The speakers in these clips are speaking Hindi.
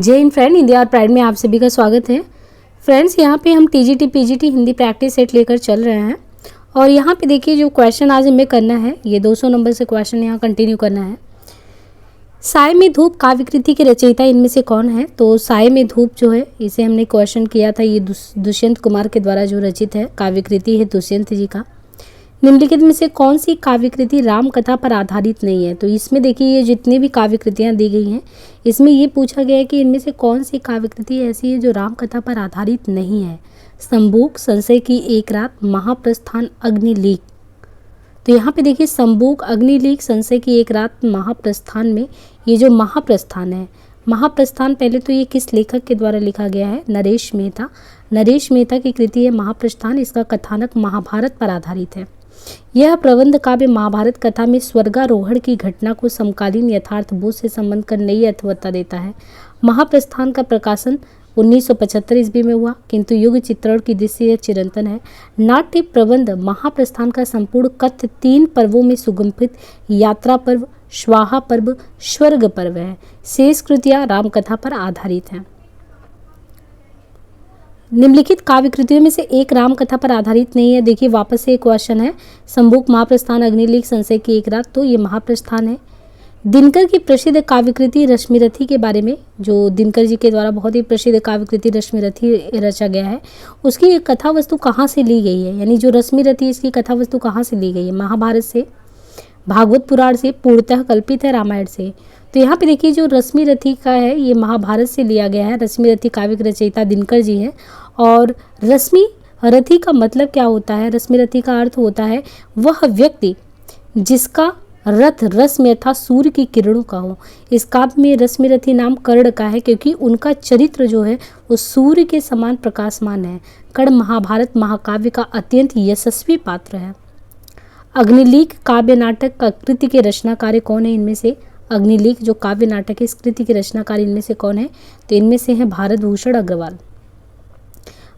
जय हिंद फ्रेंड, हिंदी और प्राइड में आप सभी का स्वागत है। फ्रेंड्स, यहाँ पे हम TGT PGT Hindi practice set लेकर चल रहे हैं और यहाँ पे देखिए जो क्वेश्चन आज हमें करना है, ये 200 नंबर से क्वेश्चन यहाँ कंटिन्यू करना है। साय में धूप काव्यकृति के रचयिता इनमें से कौन है? तो साय में धूप जो है इसे हमने क्वेश्चन किया था, ये दुष्यंत कुमार के द्वारा जो रचित है, काव्यकृति है दुष्यंत जी का। निम्नलिखित में से कौन सी काव्यकृति राम कथा पर आधारित नहीं है? तो इसमें देखिए ये जितनी भी काव्यकृतियाँ दी गई हैं, इसमें ये पूछा गया है कि इनमें से कौन सी काव्यकृति ऐसी है जो राम कथा पर आधारित नहीं है। संबूक, संशय की एक रात, महाप्रस्थान, अग्निलीक। तो यहाँ पे देखिए संबूक, अग्निलीक, संशय की एक रात, महाप्रस्थान में ये जो महाप्रस्थान है, महाप्रस्थान पहले तो ये किस लेखक के द्वारा लिखा गया है? नरेश मेहता। नरेश मेहता की कृति है महाप्रस्थान। इसका कथानक महाभारत पर आधारित है। यह प्रबंध काव्य महाभारत कथा में स्वर्गारोहण की घटना को समकालीन यथार्थ बोध से संबंध कर नई अर्थवत्ता देता है। महाप्रस्थान का प्रकाशन 1975 ईस्वी में हुआ, किंतु युग चित्रण की दृष्टि से यह चिरंतन है। नाट्य प्रबंध महाप्रस्थान का संपूर्ण कथ्य 3 पर्वों में सुगंभित यात्रा पर्व, स्वाहा पर्व, स्वर्ग पर्व है। शेष कृतियां रामकथा पर आधारित हैं। निम्नलिखित काव्य कृतियों में से एक राम कथा पर आधारित नहीं है। देखिए वापस से एक क्वेश्चन है, संबूक, महाप्रस्थान, अग्निलीक, संशय की एक रात, तो ये महाप्रस्थान है। दिनकर की प्रसिद्ध काव्यकृति रश्मिरथी के बारे में, जो दिनकर जी के द्वारा बहुत ही प्रसिद्ध काव्यकृति रश्मिरथी रचा गया है, उसकी एक कथा वस्तु कहाँ से ली गई है? यानी जो रश्मिरथी, इसकी कथा वस्तु कहाँ से ली गई है? महाभारत से, भागवत पुराण से, पूर्णतः कल्पित है रामायण से। तो यहाँ पे देखिए जो रश्मिरथी का है, ये महाभारत से लिया गया है। रश्मिरथी काव्य के रचयिता दिनकर जी है। और रश्मि रथी का मतलब क्या होता है? रश्मिरथी का अर्थ होता है वह व्यक्ति जिसका रथ रश्मि में अर्थात सूर्य की किरणों का हो। इस काव्य में रश्मिरथी नाम कर्ण का है, क्योंकि उनका चरित्र जो है वो सूर्य के समान प्रकाशमान है। कर्ण महाभारत महाकाव्य का अत्यंत यशस्वी पात्र है। अग्निलीक काव्य नाटक का कृति के रचनाकार कौन है? इनमें से अग्निलीक जो काव्य नाटक है, इस कृति के रचनाकार इनमें से कौन है? तो इनमें से है भारत भूषण अग्रवाल।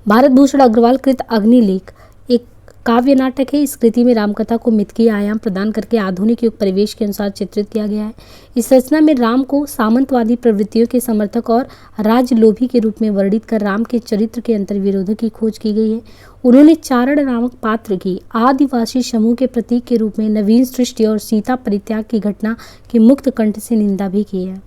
भारत भूषण अग्रवाल कृत अग्निलीक एक काव्य नाटक है। इस कृति में रामकथा को मिथकीय आयाम प्रदान करके आधुनिक युग परिवेश के अनुसार चित्रित किया गया है। इस रचना में राम को सामंतवादी प्रवृत्तियों के समर्थक और राजलोभी के रूप में वर्णित कर राम के चरित्र के अंतर्विरोधों की खोज की गई है। उन्होंने चारण नामक पात्र की आदिवासी समूह के प्रतीक के रूप में नवीन सृष्टि और सीता परित्याग की घटना की मुक्त कंठ से निंदा भी की है।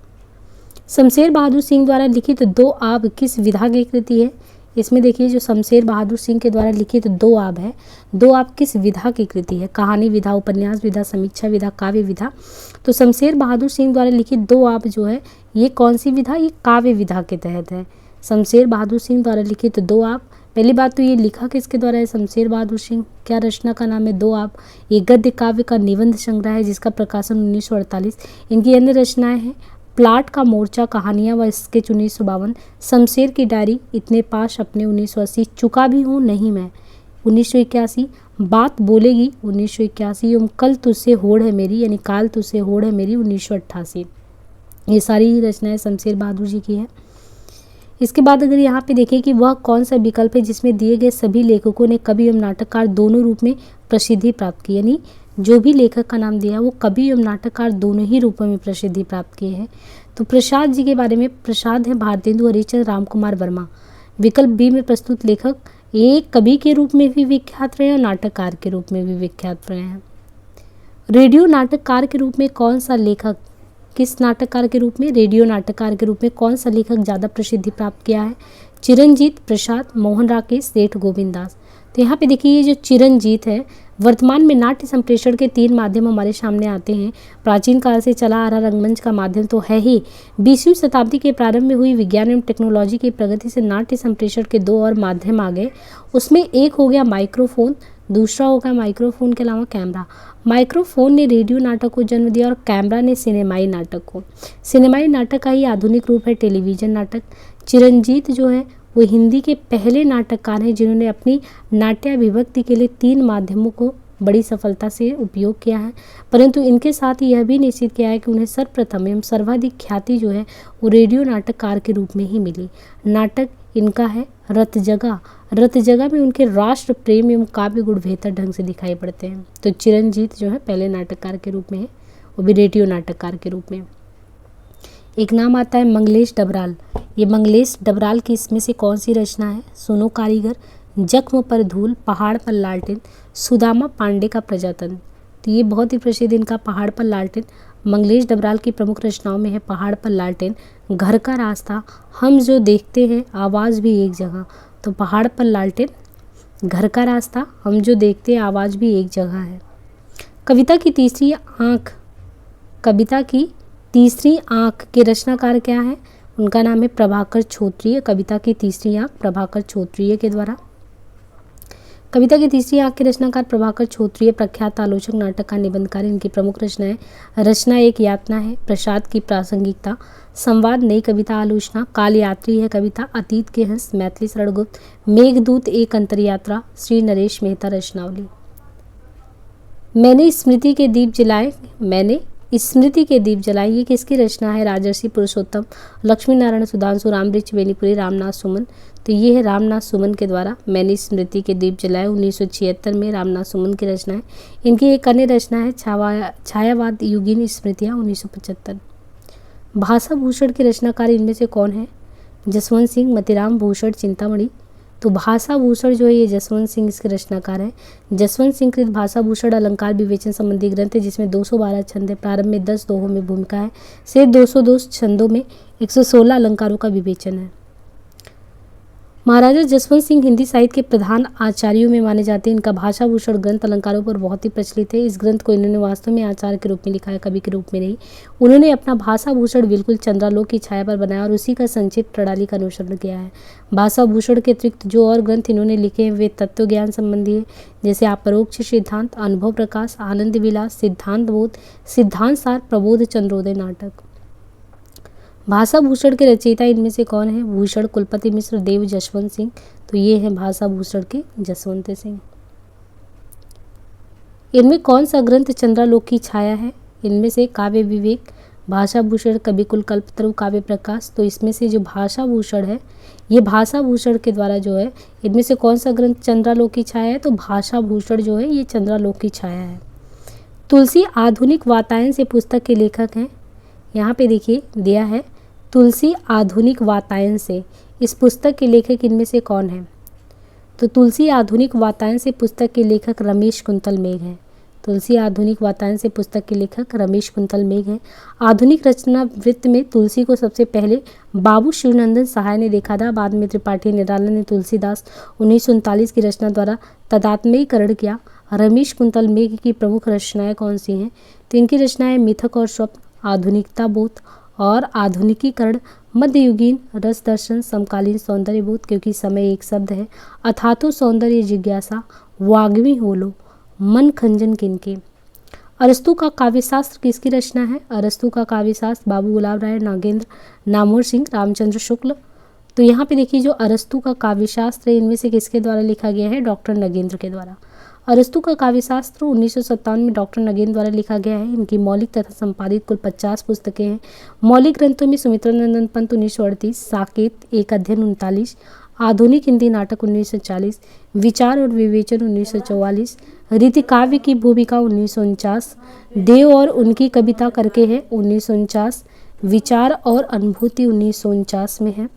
शमशेर बहादुर सिंह द्वारा लिखित दो आब किस विधा की कृति है? इसमें देखिए जो शमशेर बहादुर सिंह के द्वारा लिखित दो आब है, दो आब किस विधा की कृति है? कहानी विधा, उपन्यास विधा, समीक्षा विधा, काव्य विधा। तो शमशेर बहादुर सिंह द्वारा लिखित दो आब जो है ये कौन सी विधा? ये काव्य विधा के तहत है। शमशेर बहादुर सिंह द्वारा लिखित दो आब, पहली बात तो ये लिखा किसके द्वारा है? शमशेर बहादुर सिंह। क्या रचना का नाम है? दो आब। ये गद्य काव्य का निबंध संग्रह है जिसका प्रकाशन 1948। इनकी अन्य रचनाएं हैं प्लाट का मोर्चा, कहानियाँ व स्केच 1952, शमशेर की डायरी, इतने पास अपने 1980, चुका भी हूँ नहीं मैं 1981, बात बोलेगी 1981, एवं कल तुझसे होड़ है मेरी यानी काल तुझसे होड़ है मेरी 1988। ये सारी ही रचनाएं शमशेर बहादुर जी की हैं। इसके बाद अगर यहाँ पे देखें कि वह कौन सा विकल्प है जिसमें दिए गए सभी लेखकों ने कवि एवं नाटककार दोनों रूप में प्रसिद्धि प्राप्त की, यानी जो भी लेखक का नाम दिया वो कवि एवं नाटककार दोनों ही रूपों में प्रसिद्धि प्राप्त किए हैं। तो प्रसाद जी के बारे में, प्रसाद है भारतेंदु हरिश्चंद्र रामकुमार वर्मा। विकल्प बी में प्रस्तुत लेखक एक कवि के रूप में भी विख्यात रहे और नाटककार के रूप में भी विख्यात रहे हैं। रेडियो नाटककार के रूप में कौन सा लेखक, किस नाटककार के रूप में? रेडियो नाटककार के रूप में कौन सा लेखक ज़्यादा प्रसिद्धि प्राप्त किया है? चिरंजीत, प्रसाद, मोहन राकेश, सेठ गोविंद दास। तो यहाँ पे देखिए ये जो चिरंजीत है, वर्तमान में नाट्य संप्रेषण के 3 माध्यम हमारे सामने आते हैं। प्राचीन काल से चला आ रहा रंगमंच का माध्यम तो है ही। 20वीं शताब्दी के प्रारंभ में हुई विज्ञान एवं टेक्नोलॉजी की प्रगति से नाट्य संप्रेषण के 2 और माध्यम आ गए। उसमें एक हो गया माइक्रोफोन, दूसरा होगा माइक्रोफोन के अलावा कैमरा। माइक्रोफोन ने रेडियो नाटक को जन्म दिया और कैमरा ने सिनेमाई नाटक को। सिनेमाई नाटक का ही आधुनिक रूप है टेलीविज़न नाटक। चिरंजीत जो है वो हिंदी के पहले नाटककार हैं जिन्होंने अपनी नाट्याभिव्यक्ति के लिए 3 माध्यमों को बड़ी सफलता से उपयोग किया है। परंतु इनके साथ यह भी निश्चित किया है कि उन्हें सर्वप्रथम एवं सर्वाधिक ख्याति जो है वो रेडियो नाटककार के रूप में ही मिली। नाटक इनका है रत जगा। रत जगा में उनके राष्ट्र प्रेम एवं काव्य गुण बेहतर ढंग से दिखाई पड़ते हैं। तो चिरंजीत जो है पहले नाटककार के रूप में है, वो भी रेडियो नाटककार के रूप में। एक नाम आता है मंगलेश डबराल। ये मंगलेश डबराल की इसमें से कौन सी रचना है? सुनो कारीगर, जख्म पर धूल, पहाड़ पर लालटेन, सुदामा पांडे का प्रजातंत्र। तो ये बहुत ही प्रसिद्ध इनका पहाड़ पर लालटेन मंगलेश डबराल की प्रमुख रचनाओं में है। पहाड़ पर लालटेन, घर का रास्ता, हम जो देखते हैं, आवाज़ भी एक जगह। तो पहाड़ पर लालटेन, घर का रास्ता, हम जो देखते हैं, आवाज़ भी एक जगह है। कविता की तीसरी आँख, कविता की तीसरी आँख के रचनाकार क्या है? उनका नाम है प्रभाकर छोत्रीय। कविता की तीसरी आँख प्रभाकर छोत्रीय के द्वारा। कविता की तीसरी आँख के रचनाकार प्रभाकर छोत्रीय प्रख्यात आलोचक, नाटककार, निबंधकार। इनकी प्रमुख रचनाएं, रचना एक यातना है, प्रसाद की प्रासंगिकता, संवाद, नई कविता आलोचना, काल यात्री है कविता, अतीत के हंस, मैथिली शरणगुप्त, मेघदूत, एक अंतरयात्रा, श्री नरेश मेहता रचनावली। मैंने स्मृति के दीप जलाए, मैंने स्मृति के दीप जलाए, ये किसकी रचना है? राजर्षि पुरुषोत्तम, लक्ष्मी नारायण सुधांशु, रामवृक्ष बेनीपुरी, रामनाथ सुमन। तो ये है रामनाथ सुमन के द्वारा मैंने स्मृति के दीप जलाए, 1976 में रामनाथ सुमन की रचना है। इनकी एक अन्य रचना है छायावाद युगीन स्मृतियाँ, 1975। भाषा भूषण के रचनाकार इनमें से कौन है? जसवंत सिंह, मतिराम भूषण, चिंतामणि। तो भाषा भूषण जो है ये जसवंत सिंह इसके रचनाकार हैं। जसवंत सिंह कृत भाषा भूषण अलंकार विवेचन संबंधी ग्रंथ है, जिसमें 212 छंद है। प्रारंभ में 10 दोहों में भूमिका है, से 202 छंदों में 116 अलंकारों का विवेचन है। महाराजा जसवंत सिंह हिंदी साहित्य के प्रधान आचार्यों में माने जाते हैं। इनका भाषा भूषण ग्रंथ अलंकारों पर बहुत ही प्रचलित है। इस ग्रंथ को इन्होंने वास्तव में आचार्य के रूप में लिखा है, कवि के रूप में नहीं। उन्होंने अपना भाषा भूषण बिल्कुल चंद्रालोक की छाया पर बनाया और उसी का संक्षिप्त प्रणाली का अनुसरण किया है। भाषा भूषण के अतिरिक्त जो और ग्रंथ इन्होंने लिखे हैं वे तत्व ज्ञान संबंधी है, जैसे अपरोक्ष सिद्धांत, अनुभव प्रकाश, आनंद विलास, सिद्धांत बोध, सिद्धांत सार, प्रबोध चंद्रोदय नाटक। भाषा भूषण के रचयिता इनमें से कौन है? भूषण कुलपति मिश्र, देव जसवंत सिंह। तो ये है भाषा भूषण के जसवंत सिंह। इनमें कौन सा ग्रंथ चंद्रालोक की छाया है? इनमें से काव्य विवेक, भाषा भूषण, कवि कुल, कल्पतरु, काव्य प्रकाश। तो इसमें से जो भाषा भूषण है ये भाषा भूषण के द्वारा जो है, इनमें से कौन सा ग्रंथ चंद्रालोक की छाया है? तो भाषा भूषण जो है ये चंद्रालोक की छाया है। तुलसी आधुनिक वातायन से पुस्तक के लेखक हैं। यहाँ पे देखिए दिया है तुलसी आधुनिक वातायन से, इस पुस्तक के लेखक इनमें से कौन है? तो तुलसी आधुनिक वातायन से पुस्तक के लेखक रमेश कुंतल मेघ हैं। तुलसी आधुनिक वातायन से पुस्तक के लेखक रमेश कुंतल मेघ हैं। आधुनिक रचना वृत्त में तुलसी को सबसे पहले बाबू शिवनंदन सहाय ने देखा था, बाद में त्रिपाठी निराला ने तुलसीदास 1939 की रचना द्वारा तदात्म्यीकरण किया। रमेश कुंतल मेघ की प्रमुख रचनाएं कौन सी हैं? तो इनकी रचनाएं मिथक और स्वप्न, आधुनिकता बोध और आधुनिकीकरण, मध्ययुगीन रस दर्शन, समकालीन सौंदर्य बोध, क्योंकि समय एक शब्द है, अथातो सौंदर्य जिज्ञासा, वाग्मी होलो, मन खंजन किनके। अरस्तु का काव्यशास्त्र किसकी रचना है? अरस्तु का काव्यशास्त्र बाबू गुलाब राय, नागेंद्र, नामवर सिंह, रामचंद्र शुक्ल। तो यहाँ पे देखिए जो अरस्तु का काव्यशास्त्र है इनमें से किसके द्वारा लिखा गया है? डॉक्टर नगेंद्र के द्वारा। अरस्तु का काव्यशास्त्र 1957 में डॉक्टर नगेंद्र द्वारा लिखा गया है। इनकी मौलिक तथा संपादित कुल 50 पुस्तकें हैं। मौलिक ग्रंथों में सुमित्रानंदन पंत 1938, साकेत एक अध्ययन 39, आधुनिक हिंदी नाटक 1940, विचार और विवेचन 1944, रीति काव्य की भूमिका 1949, देव और उनकी कविता करके है 1949, विचार और अनुभूति 1949 में है।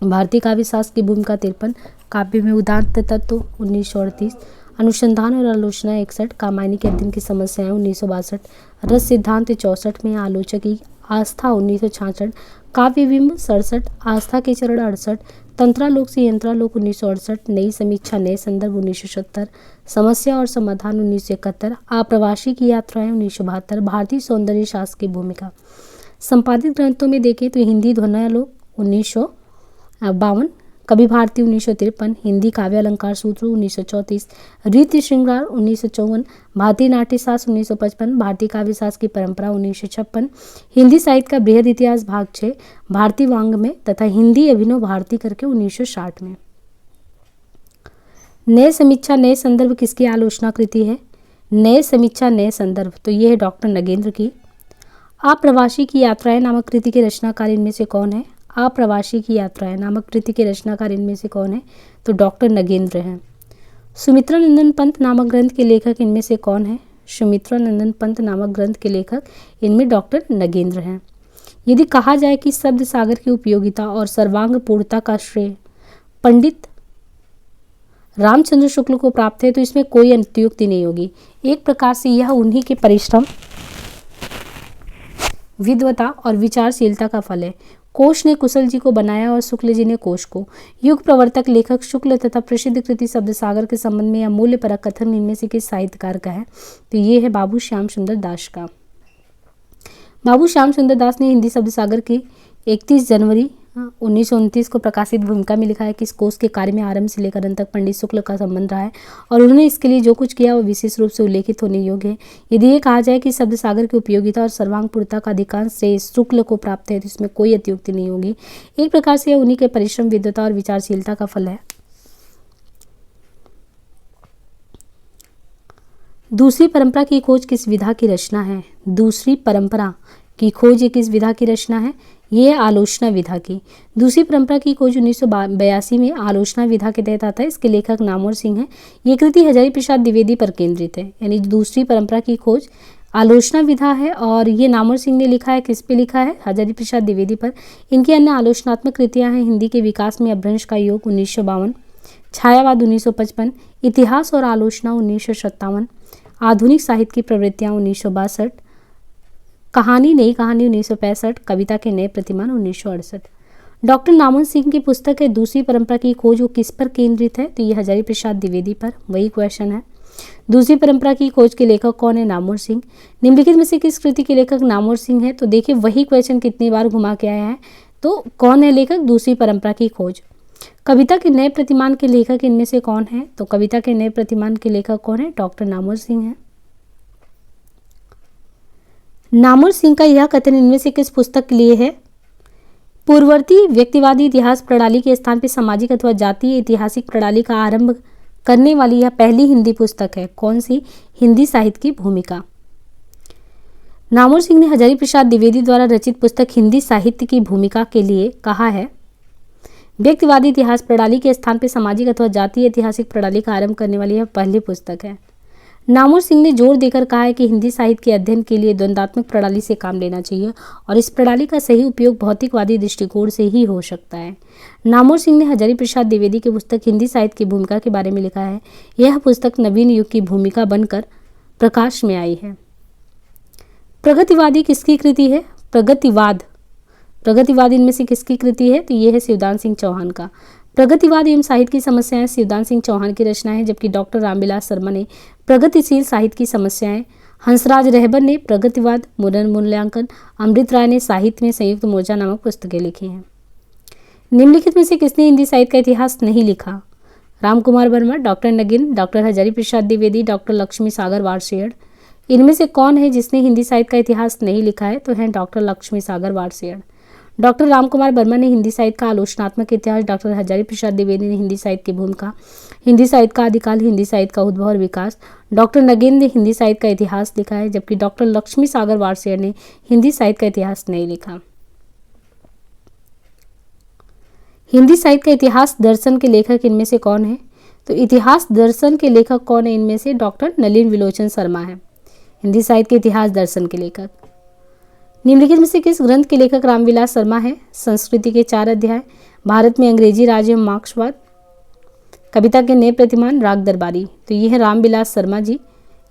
भारतीय काव्यशास्त्र की भूमिका 53, काव्य में उदात्त तत्व 1938, अनुसंधान और आलोचना 61, कामायनी के अध्ययन की समस्याएं 1962, रस सिद्धांत 64 में, आलोचक की आस्था 1966, काव्य बिंब 67, आस्था के चरण 68, तंत्रालोक से यंत्रालोक 1968, नई समीक्षा नए संदर्भ 1970, समस्या और समाधान 1971, आप्रवासी की यात्राएं 1972, भारतीय सौंदर्य शास्त्र की भूमिका। संपादित ग्रंथों में देखें तो हिंदी ध्वन्यालोक 1952, कवि भारती 1953, हिंदी काव्य अलंकार सूत्र 1934, रीति श्रृंगार 1954, भारतीय नाट्य शास्त्र 1955, भारतीय काव्य शास्त्र की परंपरा 1956, हिंदी साहित्य का बृहद इतिहास भाग 6, भारतीय वाङ्मय तथा हिंदी अभिनव भारती करके 1960 में। नए समीक्षा नए संदर्भ किसकी आलोचना कृति है? नए समीक्षा नए संदर्भ, तो ये है डॉक्टर नगेंद्र की। आप्रवासी की यात्राएं नामक कृति के रचनाकार इनमें से कौन है? आप्रवासी की यात्राएं नामक कृति के रचनाकार इनमें से कौन है? तो डॉक्टर नगेंद्र हैं। सुमित्रानंदन पंत नामक ग्रंथ के लेखक इनमें से कौन है? सुमित्रानंदन पंत नामक ग्रंथ के लेखक इनमें डॉक्टर नगेंद्र हैं। यदि कहा जाए कि शब्द सागर की उपयोगिता और सर्वांग पूर्णता का श्रेय पंडित रामचंद्र शुक्ल को प्राप्त है तो इसमें कोई अतियुक्ति नहीं होगी। एक प्रकार से यह उन्हीं के परिश्रम, विद्वता और विचारशीलता का फल है। कोश ने कुशल जी को बनाया और शुक्ल जी ने कोश को। युग प्रवर्तक लेखक शुक्ल तथा प्रसिद्ध कृति शब्द सागर के संबंध में यह मूल्य परक कथन इनमें से किस साहित्यकार का है? तो ये है बाबू श्याम सुंदर दास का। बाबू श्याम सुंदर दास ने हिंदी शब्द सागर की 31 जनवरी 1929 को प्रकाशित भूमिका में लिखा है कि इस कोश के कार्य में आरंभ से लेकर अंत तक पंडित शुक्ल का संबंध रहा है और उन्होंने इसके लिए जो कुछ किया वो विशेष रूप से उल्लेखित होने योग्य है। यदि ये कहा जाए कि शब्द सागर की उपयोगिता और सर्वांग पूर्णता का अधिकांश श्रेय शुक्ल को प्राप्त है तो इसमें कोई अतियुक्ति नहीं होगी। एक प्रकार से यह उन्हीं के परिश्रम, विद्वता और विचारशीलता का फल है। दूसरी परंपरा की खोज किस विधा की रचना है? दूसरी परंपरा की खोज ये किस विधा की रचना है? ये है आलोचना विधा की। दूसरी परंपरा की खोज 1982 में आलोचना विधा के तहत आता है। इसके लेखक नामवर सिंह हैं। ये कृति हजारी प्रसाद द्विवेदी पर केंद्रित है। यानी दूसरी परंपरा की खोज आलोचना विधा है और ये नामवर सिंह ने लिखा है। किस पे लिखा है? हजारी प्रसाद द्विवेदी पर। इनकी अन्य आलोचनात्मक कृतियाँ हैं हिंदी के विकास में अपभ्रंश का योग 1952, छायावाद 1955, इतिहास और आलोचना 1957, आधुनिक साहित्य की प्रवृत्तियाँ 1962, कहानी नई कहानी 1965, कविता के नए प्रतिमान 1968। डॉक्टर नामवर सिंह की पुस्तक है दूसरी परंपरा की खोज, वो किस पर केंद्रित है? तो ये हजारी प्रसाद द्विवेदी पर। वही क्वेश्चन है। दूसरी परंपरा की खोज के लेखक कौन है? नामवर सिंह। निम्नलिखित में से किस कृति के लेखक नामवर सिंह है? तो देखिए वही क्वेश्चन कितनी बार घुमा के आया है। तो कौन है लेखक दूसरी परंपरा की खोज? कविता के नए प्रतिमान के लेखक इनमें से कौन है? तो कविता के नए प्रतिमान के लेखक कौन है? डॉक्टर नामवर सिंह है। नामवर सिंह का यह कथन इनमें से किस पुस्तक के लिए है? पूर्ववर्ती व्यक्तिवादी इतिहास प्रणाली के स्थान पर सामाजिक अथवा जातीय ऐतिहासिक प्रणाली का आरंभ करने वाली यह पहली हिंदी पुस्तक है। कौन सी? हिंदी साहित्य की भूमिका। नामवर सिंह ने हजारी प्रसाद द्विवेदी द्वारा रचित पुस्तक हिंदी साहित्य की भूमिका के लिए कहा है, व्यक्तिवादी इतिहास प्रणाली के स्थान पर सामाजिक अथवा जातीय ऐतिहासिक प्रणाली का आरंभ करने वाली यह पहली पुस्तक है। नामवर सिंह ने जोर देकर कहा है कि हिंदी साहित्य के अध्ययन के लिए द्वंदात्मक प्रणाली से काम लेना चाहिए और इस प्रणाली का सही उपयोग भौतिकवादी दृष्टिकोण से ही हो सकता है। नामवर सिंह ने हजारी प्रसाद द्विवेदी की पुस्तक हिंदी साहित्य की भूमिका के बारे में लिखा है। यह पुस्तक नवीन युग की भूमिका बनकर प्रकाश में आई है। प्रगतिवादी किसकी कृति है? प्रगतिवाद इनमें से किसकी कृति है? तो यह है शिवदान सिंह चौहान का। प्रगतिवाद एवं साहित्य की समस्याएं शिवदान सिंह चौहान की रचना है, जबकि डॉक्टर रामविलास शर्मा ने प्रगतिशील साहित्य की समस्याएं, हंसराज रहबर ने प्रगतिवाद मूल्यांकन, अमृत राय ने साहित्य में संयुक्त मोर्चा नामक पुस्तकें लिखी हैं। निम्नलिखित में से किसने हिंदी साहित्य का इतिहास नहीं लिखा? Ramkumar Verma, doctor नगीन, doctor Hazari Prasad Dwivedi, doctor Lakshmi सागर वारसेड़। इनमें से कौन है जिसने हिंदी साहित्य का इतिहास नहीं लिखा है? तो है डॉक्टर लक्ष्मी सागर वारसेड़। डॉक्टर रामकुमार वर्मा ने हिंदी साहित्य का आलोचनात्मक इतिहास, डॉक्टर हजारी प्रसाद द्विवेदी ने हिंदी साहित्य की भूमिका, हिंदी साहित्य का आदिकाल, हिंदी साहित्य का उद्भव और विकास, डॉक्टर नगेंद्र ने हिंदी साहित्य का इतिहास लिखा है, जबकि डॉक्टर लक्ष्मी सागर वारसेड़ ने हिंदी साहित्य का इतिहास नहीं लिखा। हिंदी साहित्य का इतिहास दर्शन के लेखक इनमें से कौन है? तो इतिहास दर्शन के लेखक कौन है? इनमें से डॉक्टर नलिन विलोचन शर्मा है हिंदी साहित्य के इतिहास दर्शन के लेखक। निम्नलिखित में से किस ग्रंथ के लेखक रामविलास शर्मा है? संस्कृति के 4 अध्याय, भारत में अंग्रेजी राज एवं मार्क्सवाद, कविता के नए प्रतिमान, राग दरबारी। तो ये है रामविलास शर्मा जी।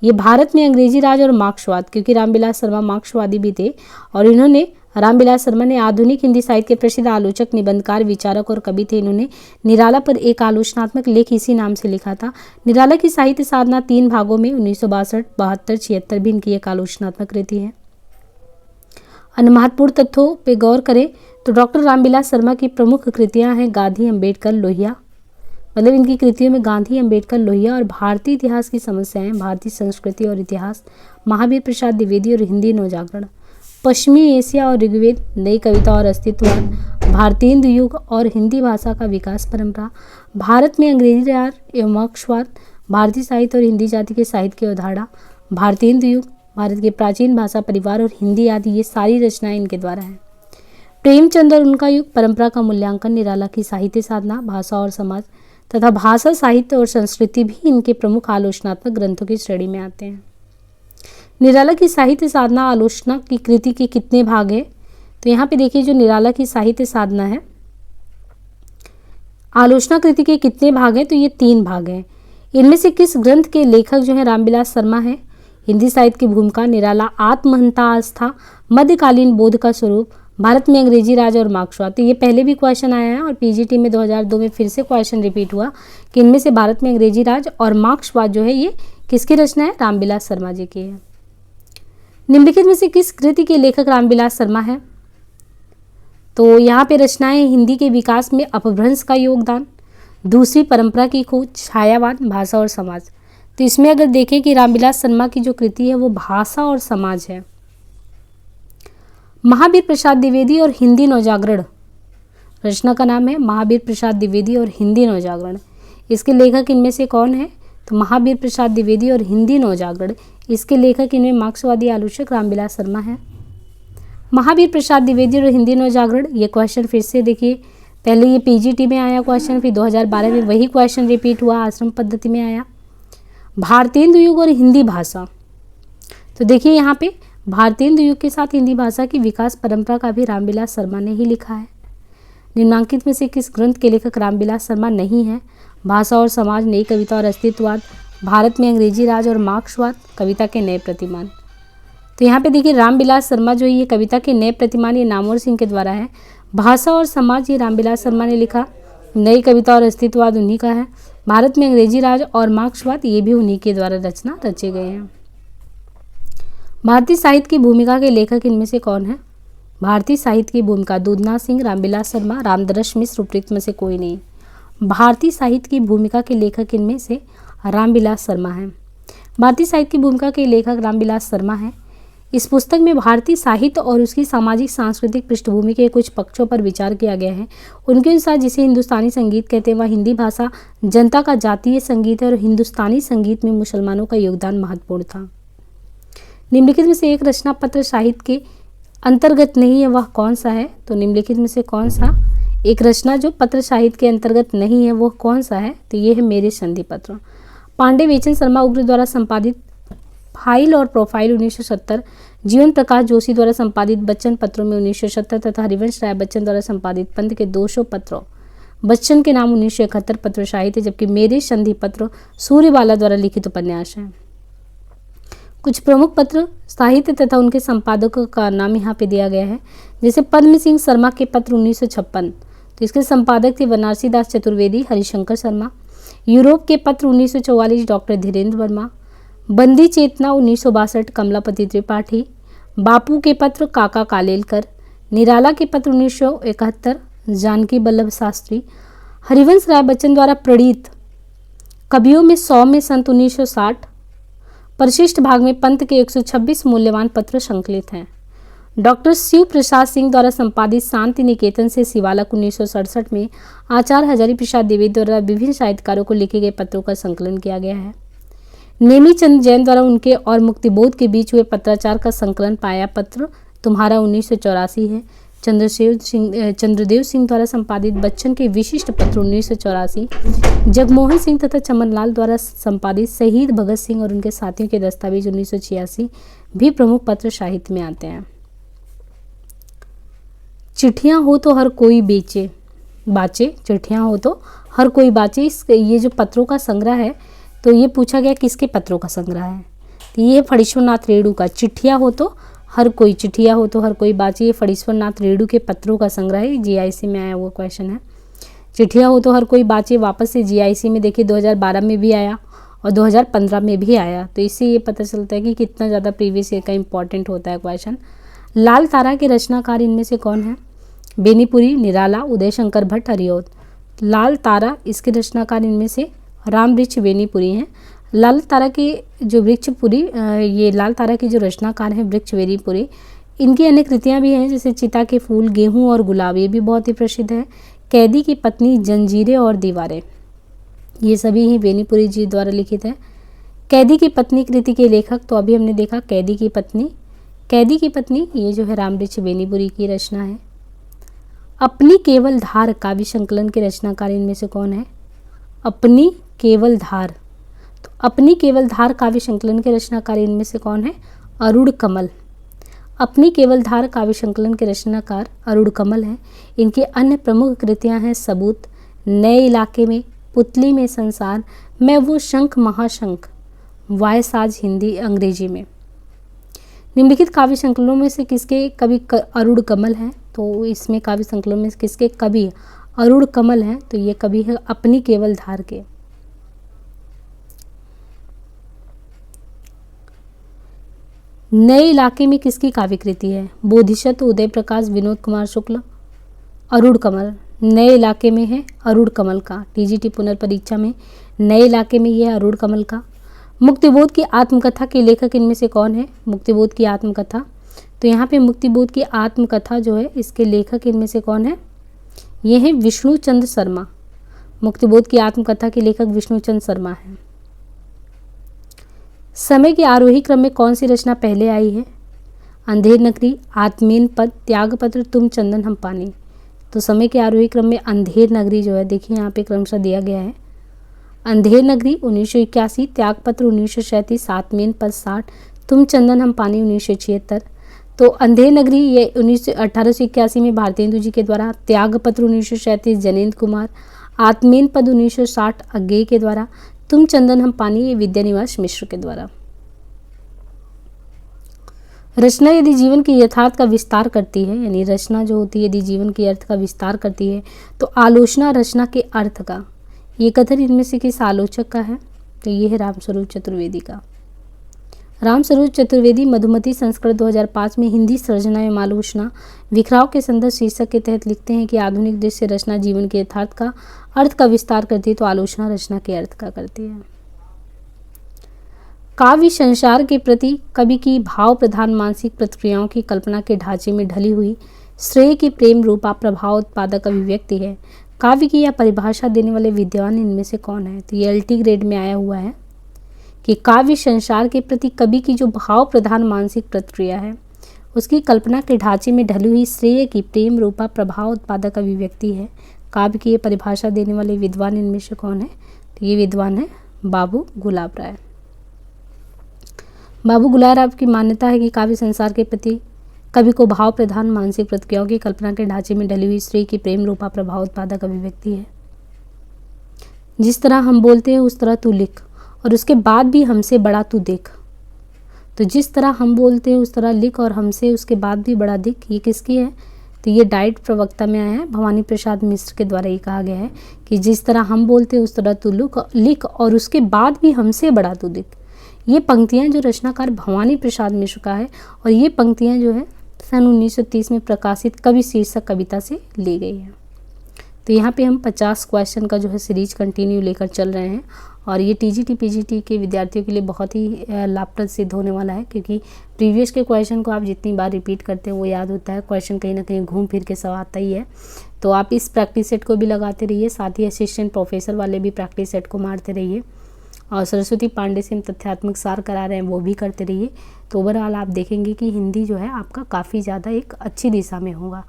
ये भारत में अंग्रेजी राज और मार्क्सवाद, क्योंकि रामविलास शर्मा मार्क्सवादी भी थे और इन्होंने रामविलास शर्मा ने आधुनिक हिंदी साहित्य के प्रसिद्ध आलोचक, निबंधकार, विचारक और कवि थे। इन्होंने निराला पर एक आलोचनात्मक लेख इसी नाम से लिखा था। निराला की साहित्य साधना 3 भागों में 1962, 72, 76 भी इनकी एक आलोचनात्मक कृति है। अन्य महत्वपूर्ण तथ्यों पे गौर करें तो डॉक्टर रामविलास शर्मा की प्रमुख कृतियां हैं गांधी, अंबेडकर, लोहिया। मतलब इनकी कृतियों में गांधी, अंबेडकर, लोहिया और भारतीय इतिहास की समस्याएं, भारतीय संस्कृति और इतिहास, महावीर प्रसाद द्विवेदी और हिंदी नवजागरण, पश्चिमी एशिया और ऋग्वेद, नई कविता और अस्तित्ववाद, भारतीय युग और हिंदी भाषा का विकास परंपरा, भारत में अंग्रेजी राज एवं मार्क्सवाद, भारतीय साहित्य और हिंदी जाति के साहित्य की अवधारणा, भारतीय युग, भारत के प्राचीन भाषा, परिवार और हिंदी आदि, ये सारी रचनाएं इनके द्वारा हैं। प्रेमचंद और उनका युग, परंपरा का मूल्यांकन, निराला की साहित्य साधना, भाषा और समाज तथा भाषा, साहित्य और संस्कृति भी इनके प्रमुख आलोचनात्मक ग्रंथों की श्रेणी में आते हैं। निराला की साहित्य साधना आलोचना की कृति के कितने भाग हैं? तो यहाँ पे देखिए जो निराला की साहित्य साधना है, आलोचना कृति के कितने भाग हैं, तो ये 3 भाग हैं। इनमें से किस ग्रंथ के लेखक जो है रामविलास शर्मा है? हिंदी साहित्य की भूमिका, निराला, आत्महंता आस्था, मध्यकालीन बोध का स्वरूप, भारत में अंग्रेजी राज और मार्क्सवाद। तो ये पहले भी क्वेश्चन आया है और पीजीटी में 2002 में फिर से क्वेश्चन रिपीट हुआ कि इनमें से भारत में अंग्रेजी राज और मार्क्सवाद जो है ये किसकी रचना है? रामविलास शर्मा जी की है। निम्नलिखित में से किस कृति के लेखक रामविलास शर्मा है? तो यहाँ पे रचनाएं हिंदी के विकास में अपभ्रंश का योगदान, दूसरी परंपरा की खोज, छायावाद, भाषा और समाज। तो इसमें अगर देखें कि रामविलास शर्मा की जो कृति है वो भाषा और समाज है। महावीर प्रसाद द्विवेदी और हिंदी नवजागरण, रचना का नाम है महावीर प्रसाद द्विवेदी और हिंदी नवजागरण। इसके लेखक इनमें से कौन है? तो महावीर प्रसाद द्विवेदी और हिंदी नवजागरण, इसके लेखक इनमें मार्क्सवादी आलोचक रामविलास शर्मा है। महावीर प्रसाद द्विवेदी और हिंदी नवजागरण, ये क्वेश्चन फिर से देखिए, पहले ये पीजीटी में आया क्वेश्चन, फिर 2012 में वही क्वेश्चन रिपीट हुआ, आश्रम पद्धति में आया। भारतेंदु युग और हिंदी भाषा, तो देखिए यहाँ पे भारतेंदु युग के साथ हिंदी भाषा की विकास परंपरा का भी रामविलास शर्मा ने ही लिखा है। निम्नांकित में से किस ग्रंथ के लेखक रामविलास शर्मा नहीं है? भाषा और समाज, नई कविता और अस्तित्ववाद, भारत में अंग्रेजी राज और मार्क्सवाद, कविता के नए प्रतिमान। तो यहाँ पे देखिए रामविलास शर्मा जो है ये कविता के नए प्रतिमान ये नामवर सिंह के द्वारा है। भाषा और समाज ये रामविलास शर्मा ने लिखा। नई कविता और अस्तित्ववाद उन्हीं का है। भारत में अंग्रेजी राज और मार्क्सवाद ये भी उन्हीं के द्वारा रचना रचे गए हैं। भारतीय साहित्य की भूमिका के लेखक इनमें से कौन है? भारतीय साहित्य की भूमिका, दूधनाथ सिंह, रामविलास शर्मा, रामदरस मिश्र, उपयुक्त में से कोई नहीं। भारतीय साहित्य की भूमिका के लेखक इनमें से रामविलास शर्मा है। भारतीय साहित्य की भूमिका के लेखक रामविलास शर्मा है। इस पुस्तक में भारतीय साहित्य और उसकी सामाजिक सांस्कृतिक पृष्ठभूमि के कुछ पक्षों पर विचार किया गया है। उनके अनुसार जिसे हिंदुस्तानी संगीत कहते हैं वह हिंदी भाषा जनता का जातीय संगीत है और हिंदुस्तानी संगीत में मुसलमानों का योगदान महत्वपूर्ण था। निम्नलिखित में से एक रचना पत्र साहित्य के अंतर्गत नहीं है, वह कौन सा है? तो निम्नलिखित में से कौन सा एक रचना जो पत्र साहित्य के अंतर्गत नहीं है वह कौन सा है? तो ये है मेरे संधि पत्र। पांडे वेचन शर्मा उग्र द्वारा संपादित फाइल और प्रोफाइल 1970, जीवन प्रकाश जोशी द्वारा संपादित बच्चन पत्रों में 1970 तथा हरिवंश राय बच्चन द्वारा संपादित पंत के 200 पत्रों, बच्चन के नाम 1971 पत्र साहित्य, जबकि मेरे संधि पत्र सूर्यबाला द्वारा लिखित उपन्यास है। कुछ प्रमुख पत्र साहित्य तथा उनके संपादकों का नाम यहाँ पे दिया गया है, जैसे पद्म सिंह शर्मा के पत्र 1956, तो इसके संपादक थे बनारसी दास चतुर्वेदी, हरिशंकर शर्मा। यूरोप के पत्र 1944 डॉक्टर धीरेन्द्र वर्मा। बंदी चेतना 1962 कमलापति त्रिपाठी। बापू के पत्र काका कालेलकर। निराला के पत्र 1971 जानकी बल्लभ शास्त्री। हरिवंश राय बच्चन द्वारा प्रणीत कवियों में 100 में संत 1960। परिशिष्ट भाग में पंत के 126 मूल्यवान पत्र संकलित हैं। डॉक्टर शिव प्रसाद सिंह द्वारा संपादित शांति निकेतन से शिवालक 1967 में आचार्य हजारी प्रसाद द्विवेदी द्वारा विभिन्न साहित्यकारों को लिखे गए पत्रों का संकलन किया गया है। नेमीचंद जैन द्वारा उनके और मुक्तिबोध के बीच हुए पत्राचार का संकलन पाया पत्र तुम्हारा 1984 है। चंद्रदेव सिंह द्वारा संपादित बच्चन के विशिष्ट पत्र 1984, जगमोहन सिंह तथा चमनलाल द्वारा संपादित शहीद भगत सिंह और उनके साथियों के दस्तावेज 1986 भी प्रमुख पत्र साहित्य में आते हैं। चिट्ठियां हो तो हर कोई बाचे, चिट्ठियां हो तो हर कोई बाचे, ये जो पत्रों का संग्रह है, तो ये पूछा गया किसके पत्रों का संग्रह है? तो ये फणीश्वरनाथ रेणु का। चिट्ठियां हो तो हर कोई बाचे, ये फणीश्वरनाथ रेणु के पत्रों का संग्रह है। जीआईसी में आया हुआ क्वेश्चन है। चिट्ठियां हो तो हर कोई बाचे वापस से जीआईसी में देखिए 2012 में भी आया और 2015 में भी आया, तो इससे ये पता चलता है कि कितना ज़्यादा प्रीवियस ईयर का इंपॉर्टेंट होता है क्वेश्चन। लाल तारा के रचनाकार इनमें से कौन है? बेनीपुरी, निराला, उदय शंकर भट्ट, हरिऔध। लाल तारा इसके रचनाकार इनमें से राम वृक्ष बेनीपुरी हैं। लाल तारा की जो वृक्षपुरी, ये लाल तारा की जो रचनाकार हैं वृक्ष बेनीपुरी, इनकी अनेक कृतियाँ भी हैं, जैसे चिता के फूल, गेहूं और गुलाब, ये भी बहुत ही प्रसिद्ध है। कैदी की पत्नी, जंजीरें और दीवारें, ये सभी ही बेनीपुरी जी द्वारा लिखित है। कैदी की पत्नी कृति के लेखक, तो अभी हमने देखा कैदी की पत्नी ये जो है राम वृक्ष बेनीपुरी की रचना है। अपनी केवल धार काव्य संकलन के रचनाकार इनमें से कौन है? अपनी केवल धार, तो अपनी केवल धार काव्य संकलन के रचनाकार इनमें से कौन है? अरुण कमल। अपनी केवलधार काव्य संकलन के रचनाकार अरुण कमल हैं। इनकी अन्य प्रमुख कृतियां हैं सबूत, नए इलाके में, पुतली में संसार, मैं वो शंख महाशंख, वायसाज हिंदी अंग्रेजी में। निम्नलिखित काव्य संकलनों में से किसके कवि अरुण कमल हैं? तो इसमें काव्य संकलनों में से किसके कवि अरुण कमल हैं? तो ये कवि है अपनी केवलधार के। नए इलाके में किसकी काव्य कृति है? बोधिसत्व, उदय प्रकाश, विनोद कुमार शुक्ल, अरुण कमल। नए इलाके में है अरुण कमल का। टीजीटी पुनर्परीक्षा में नए इलाके में यह अरुण कमल का। मुक्तिबोध की आत्मकथा के लेखक इनमें से कौन है? मुक्तिबोध की आत्मकथा, तो यहाँ पे मुक्तिबोध की आत्मकथा जो है इसके लेखक इनमें से कौन है? ये है विष्णुचंद्र शर्मा। मुक्तिबोध की आत्मकथा के लेखक विष्णुचंद्र शर्मा है। समय के आरोही क्रम में कौन सी रचना पहले आई है? अंधेर नगरी, आत्मीन पद, त्यागपत्र, तुम चंदन हम पानी। तो समय के आरोही क्रम में अंधेर नगरी जो है, देखिए यहाँ पे क्रमशः दिया गया है। अंधेर नगरी 1981, त्यागपत्र 1937, आत्मीन पद 60, तुम चंदन हम पानी 1976। तो अंधेर नगरी ये 1881 में भारतेंदु जी के द्वारा, त्यागपत्र 1937 जनेंद्र कुमार, आत्मीन पद 1960 अज्ञेय के द्वारा, तुम चंदन हम पानी ये विद्यानिवास मिश्र के द्वारा। रचना यदि जीवन के यथार्थ का विस्तार करती है, यानी रचना जो होती है यदि जीवन के अर्थ का विस्तार करती है, तो आलोचना रचना के अर्थ का, ये कथन इनमें से किस आलोचक का है? तो ये है रामस्वरूप चतुर्वेदी का। रामस्वरूप चतुर्वेदी मधुमती संस्करण 2005 में हिंदी सृजना एवं आलोचना विखराव के संदर्भ शीर्षक के तहत लिखते हैं कि आधुनिक दृश्य रचना जीवन के यथार्थ का अर्थ का विस्तार करती है, तो आलोचना रचना के अर्थ का करती है। काव्य संसार के प्रति कवि की भाव प्रधान मानसिक प्रतिक्रियाओं की कल्पना के ढांचे में ढली हुई श्रेय की प्रेम रूपा प्रभाव उत्पादक अभिव्यक्ति है। काव्य की यह परिभाषा देने वाले विद्वान इनमें से कौन है? तो ये एलटी ग्रेड में आया हुआ है कि काव्य संसार के प्रति कवि की जो भाव प्रधान मानसिक प्रतिक्रिया है उसकी कल्पना के ढांचे में ढली हुई श्रेय की प्रेम रूपा प्रभाव उत्पादक अभिव्यक्ति है। काव्य की ये परिभाषा देने वाले विद्वान इनमें से कौन है? तो ये विद्वान है बाबू गुलाब राय। बाबू गुलाब राय की मान्यता है कि काव्य संसार के प्रति कवि को भाव प्रधान मानसिक प्रतिक्रियाओं की कल्पना के ढांचे में ढली हुई श्रेय की प्रेम रूपा प्रभाव उत्पादक अभिव्यक्ति है। जिस तरह हम बोलते हैं उस तरह तू लिख, और उसके बाद भी हमसे बड़ा तू देख। तो जिस तरह हम बोलते हैं उस तरह लिख और हमसे उसके बाद भी बड़ा दिख, ये किसकी है? तो ये डाइट प्रवक्ता में आया है, भवानी प्रसाद मिश्र के द्वारा ये कहा गया है कि जिस तरह हम बोलते हैं उस तरह तू लिख और उसके बाद भी हमसे बड़ा तू दिख। ये पंक्तियाँ जो रचनाकार भवानी प्रसाद मिश्र का है, और ये पंक्तियाँ जो है सन 1930 में प्रकाशित कवि शीर्षक कविता से ली गई है। तो यहाँ पे हम 50 क्वेश्चन का जो है सीरीज कंटिन्यू लेकर चल रहे हैं, और ये टीजीटी पीजीटी के विद्यार्थियों के लिए बहुत ही लाभप्रद सिद्ध होने वाला है, क्योंकि प्रीवियस के क्वेश्चन को आप जितनी बार रिपीट करते हैं वो याद होता है। क्वेश्चन कहीं ना कहीं घूम फिर के सब आता ही है, तो आप इस प्रैक्टिस सेट को भी लगाते रहिए, साथ ही असिस्टेंट प्रोफेसर वाले भी प्रैक्टिस सेट को मारते रहिए, और सरस्वती पांडे से हम तथ्यात्मक सार करा रहे हैं वो भी करते रहिए। तो ओवरऑल आप देखेंगे कि हिंदी जो है आपका काफ़ी ज़्यादा एक अच्छी दिशा में होगा।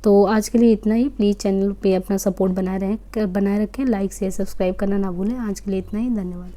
तो आज के लिए इतना ही। प्लीज़ चैनल पे अपना सपोर्ट बनाए रखें, लाइक शेयर सब्सक्राइब करना ना भूलें। आज के लिए इतना ही, धन्यवाद।